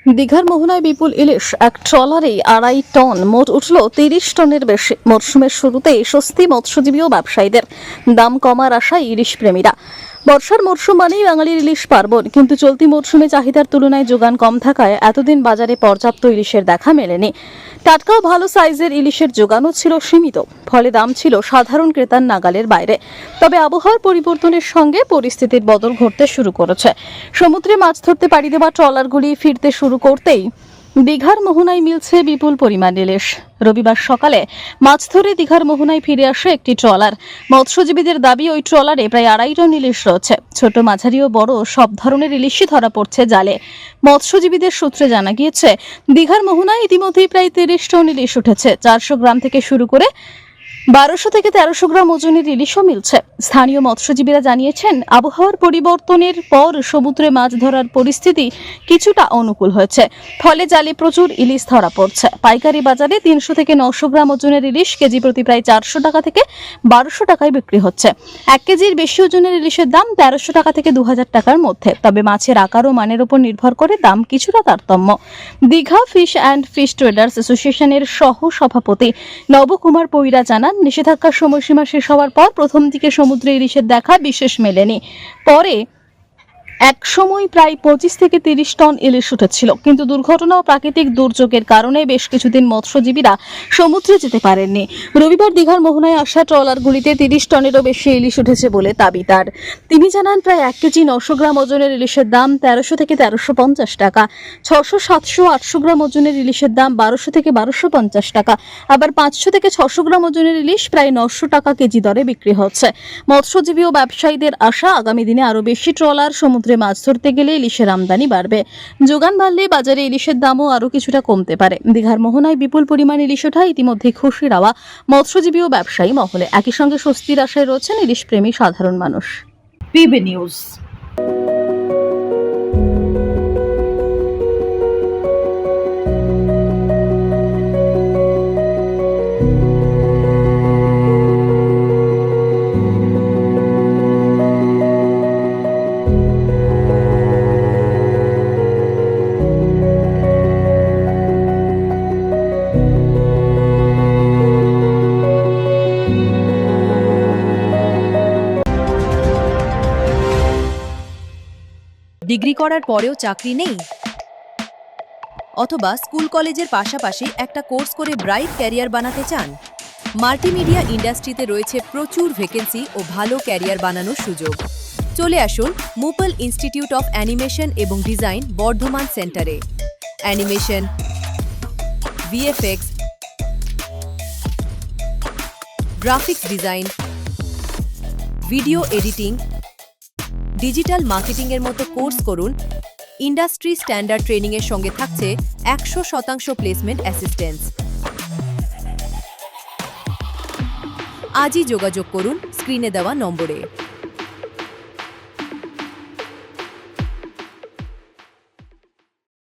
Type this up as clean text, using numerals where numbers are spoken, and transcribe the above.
দীঘার মোহনায় বিপুল ইলিশ এক ট্রলারে 2.5 টন, মোট উঠল 30 টনের বেশি। মরশুমের শুরুতেই স্বস্তি মৎস্যজীবী ও ব্যবসায়ীদের। দাম কমার আশায় ইলিশ প্রেমীরা। বর্ষার মরশুম মানেই বাঙালির ইলিশ পার্বণ, কিন্তু চলতি মরশুমে চাহিদার তুলনায় যোগান কম থাকায় এতদিন বাজারে পর্যাপ্ত ইলিশের দেখা মেলেনি। টাটকা ও ভালো সাইজের ইলিশের যোগানও ছিল সীমিত, ফলে দাম ছিল সাধারণ ক্রেতার নাগালের বাইরে। তবে আবহাওয়ার পরিবর্তনের সঙ্গে পরিস্থিতির বদল ঘটতে শুরু করেছে। সমুদ্রে মাছ ধরতে পাড়ি দেওয়া ট্রলারগুলি ফিরতে শুরু করতেই দীঘার মোহনায় মিলছে বিপুল পরিমাণ ইলিশ। রবিবার সকালে মাছ ধরে দীঘার মোহনায় ফিরে আসে একটি ট্রলার। মৎস্যজীবীদের দাবি, ওই ট্রলারে প্রায় 2.5 টন ইলিশ রয়েছে। ছোট, মাঝারি ও বড় সব ধরনের ইলিশই ধরা পড়ছে জালে। মৎস্যজীবীদের সূত্রে জানা গিয়েছে, দীঘার মোহনায় ইতিমধ্যেই প্রায় 30 টন ইলিশ উঠেছে। 400 গ্রাম থেকে শুরু করে 1200 থেকে 1300 গ্রাম ওজনের ইলিশও মিলছে। স্থানীয় মৎস্যজীবীরা জানিয়েছেন, আবহাওয়ার পরিবর্তনের পর সমুদ্রে মাছ ধরার পরিস্থিতি কিছুটা অনুকূল হয়েছে, ফলে জালে প্রচুর ইলিশ ধরা পড়ছে। পাইকারি বাজারে 300 থেকে 900 গ্রাম ওজনের ইলিশ কেজি প্রতি প্রায় 400 টাকা থেকে 1200 টাকায় বিক্রি হচ্ছে। 1 কেজির বেশি ওজনের ইলিশের দাম 1300 টাকা থেকে 2000 টাকার মধ্যে। তবে মাছের আকার ও মানের উপর নির্ভর করে দাম কিছুটা তারতম্য। Digha fish and fish traders অ্যাসোসিয়েশনের সহ সভাপতি নবকুমার পৈরা জানান, নিষেধাজ্ঞার সময়সীমা শেষ হওয়ার পর প্রথম দিকে সমুদ্রে ইলিশের দেখা বিশেষ মেলেনি। পরে এক সময় প্রায় 25 থেকে 30 টন ইলিশ উঠেছিল, কিন্তু দুর্ঘটনা ও প্রাকৃতিক দুর্যোগের কারণে বেশ কিছুদিন মৎস্যজীবীরা সমুদ্রে যেতে পারেননি। রবিবার দীঘার মোহনায় আসা ট্রলারগুলিতে 30 টনেরও বেশি ইলিশ উঠেছে বলে দাবি তার। তিনি জানান, প্রায় 1 কেজি 900 গ্রাম ওজনের ইলিশের দাম 1300 থেকে 1350 টাকা। 600, 700, 800 গ্রাম ওজনের ইলিশের দাম 1200 থেকে 1250 টাকা। আবার 500 থেকে 600 গ্রাম ওজনের ইলিশ প্রায় 900 টাকা কেজি দরে বিক্রি হচ্ছে। মৎস্যজীবী ও ব্যবসায়ীদের আশা, আগামী দিনে আরো বেশি ট্রলার সমুদ্রে মাছ ধরতে গেলে ইলিশের আমদানি বাড়বে। যোগান বাড়লে বাজারে ইলিশের দামও আরো কিছুটা কমতে পারে। দীঘার মোহনায় বিপুল পরিমাণ ইলিশ ওঠায় ইতিমধ্যে খুশি হওয়া মৎস্যজীবী ও ব্যবসায়ী মহলে। একই সঙ্গে স্বস্তির আশায় রয়েছেন ইলিশ প্রেমী সাধারণ মানুষ। PB news. ডিগ্রি করার পরেও চাকরি নেই, অথবা স্কুল কলেজের পাশাপাশি একটা কোর্স করে ব্রাইট ক্যারিয়ার বানাতে চান? মাল্টিমিডিয়া ইন্ডাস্ট্রিতে রয়েছে প্রচুর ভ্যাকেন্সি ও ভালো ক্যারিয়ার বানানোর সুযোগ। চলে আসুন মুপল ইনস্টিটিউট অফ অ্যানিমেশন এবং ডিজাইন বর্ধমান সেন্টারে। Animation, VFX, graphics design, video editing, digital মার্কেটিংয়ের মতো কোর্স করুন। ইন্ডাস্ট্রি স্ট্যান্ডার্ড ট্রেনিংয়ের সঙ্গে থাকছে 100% প্লেসমেন্ট অ্যাসিস্ট্যান্স। আজই যোগাযোগ করুন স্ক্রিনে দেওয়া নম্বরে।